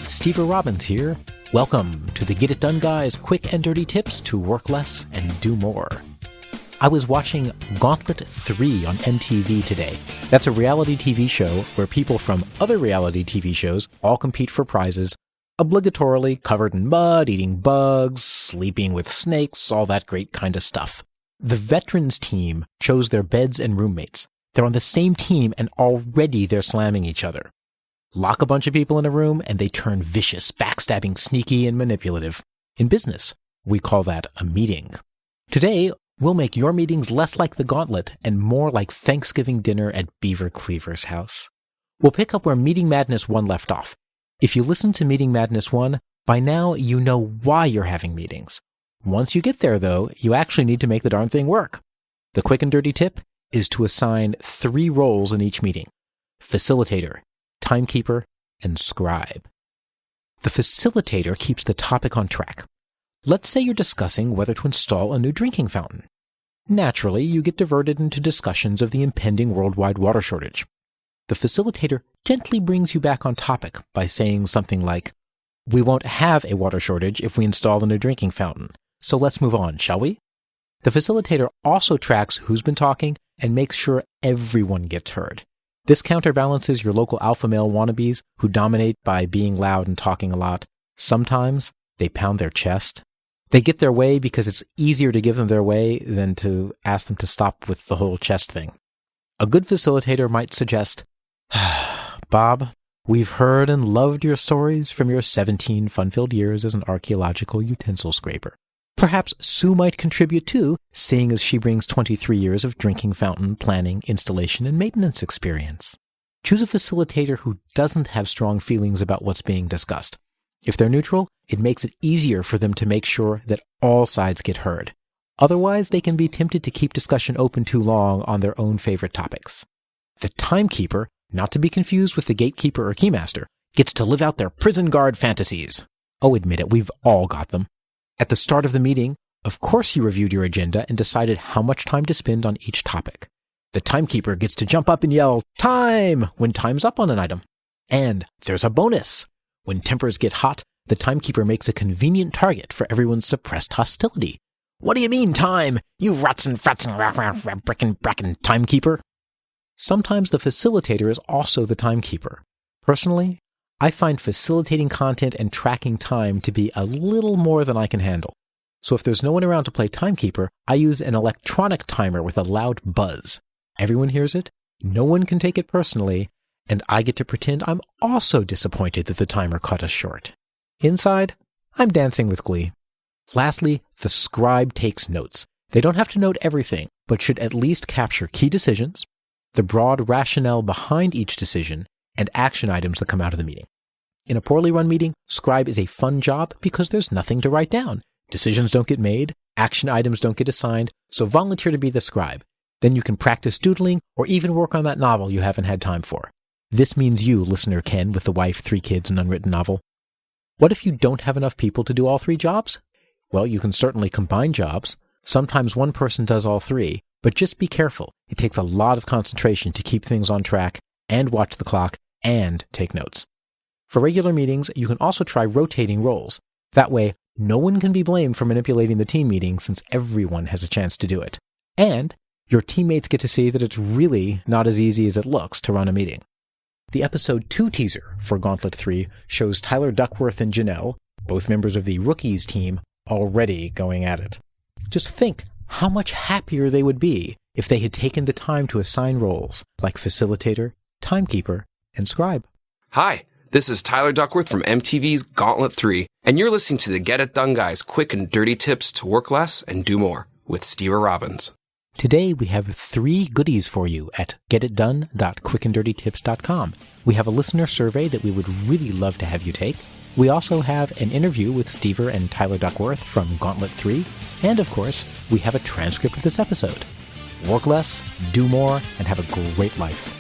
Steve Robbins here. Welcome to the Get It Done Guys quick and dirty tips to work less and do more. I was watching Gauntlet 3 on MTV today. That's a reality TV show where people from other reality TV shows all compete for prizes, obligatorily covered in mud, eating bugs, sleeping with snakes, all that great kind of stuff. The veterans team chose their beds and roommates. They're on the same team and already they're slamming each other. Lock a bunch of people in a room and they turn vicious, backstabbing, sneaky, and manipulative. In business, we call that a meeting. Today, we'll make your meetings less like the Gauntlet and more like Thanksgiving dinner at Beaver Cleaver's house. We'll pick up where Meeting Madness 1 left off. If you listen to Meeting Madness 1, by now you know why you're having meetings. Once you get there, though, you actually need to make the darn thing work. The quick and dirty tip is to assign 3 roles in each meeting: facilitator, timekeeper, and scribe. The facilitator keeps the topic on track. Let's say you're discussing whether to install a new drinking fountain. Naturally, you get diverted into discussions of the impending worldwide water shortage. The facilitator gently brings you back on topic by saying something like, "We won't have a water shortage if we install a new drinking fountain, so let's move on, shall we?" The facilitator also tracks who's been talking and makes sure everyone gets heard. This counterbalances your local alpha male wannabes who dominate by being loud and talking a lot. Sometimes they pound their chest. They get their way because it's easier to give them their way than to ask them to stop with the whole chest thing. A good facilitator might suggest, "Bob, we've heard and loved your stories from your 17 fun-filled years as an archaeological utensil scraper. Perhaps Sue might contribute too, seeing as she brings 23 years of drinking fountain planning, installation, and maintenance experience." Choose a facilitator who doesn't have strong feelings about what's being discussed. If they're neutral, it makes it easier for them to make sure that all sides get heard. Otherwise, they can be tempted to keep discussion open too long on their own favorite topics. The timekeeper, not to be confused with the gatekeeper or keymaster, gets to live out their prison guard fantasies. Oh, admit it, we've all got them. At the start of the meeting, of course you reviewed your agenda and decided how much time to spend on each topic. The timekeeper gets to jump up and yell, "Time!" when time's up on an item. And there's a bonus. When tempers get hot, the timekeeper makes a convenient target for everyone's suppressed hostility. "What do you mean, time? You ratsin' brickin' timekeeper." Sometimes the facilitator is also the timekeeper. Personally, I find facilitating content and tracking time to be a little more than I can handle. So if there's no one around to play timekeeper, I use an electronic timer with a loud buzz. Everyone hears it, no one can take it personally, and I get to pretend I'm also disappointed that the timer cut us short. Inside, I'm dancing with glee. Lastly, the scribe takes notes. They don't have to note everything, but should at least capture key decisions, the broad rationale behind each decision, and action items that come out of the meeting. In a poorly run meeting, scribe is a fun job because there's nothing to write down. Decisions don't get made, action items don't get assigned, so volunteer to be the scribe. Then you can practice doodling or even work on that novel you haven't had time for. This means you, listener Ken, with the wife, 3 kids, and unwritten novel. What if you don't have enough people to do all 3 jobs? Well, you can certainly combine jobs. Sometimes one person does all 3, but just be careful. It takes a lot of concentration to keep things on track and watch the clock and take notes. For regular meetings, you can also try rotating roles. That way, no one can be blamed for manipulating the team meeting since everyone has a chance to do it. And your teammates get to see that it's really not as easy as it looks to run a meeting. The episode 2 teaser for Gauntlet 3 shows Tyler Duckworth and Janelle, both members of the Rookies team, already going at it. Just think how much happier they would be if they had taken the time to assign roles like facilitator, timekeeper, and scribe. Hi, this is Tyler Duckworth from MTV's Gauntlet 3, and you're listening to the Get It Done Guys quick and dirty tips to work less and do more with Steve Robbins. Today we have 3 goodies for you at getitdone.quickanddirtytips.com. We have a listener survey that we would really love to have you take. We also have an interview with Steve and Tyler Duckworth from Gauntlet 3. And of course, we have a transcript of this episode. Work less, do more, and have a great life.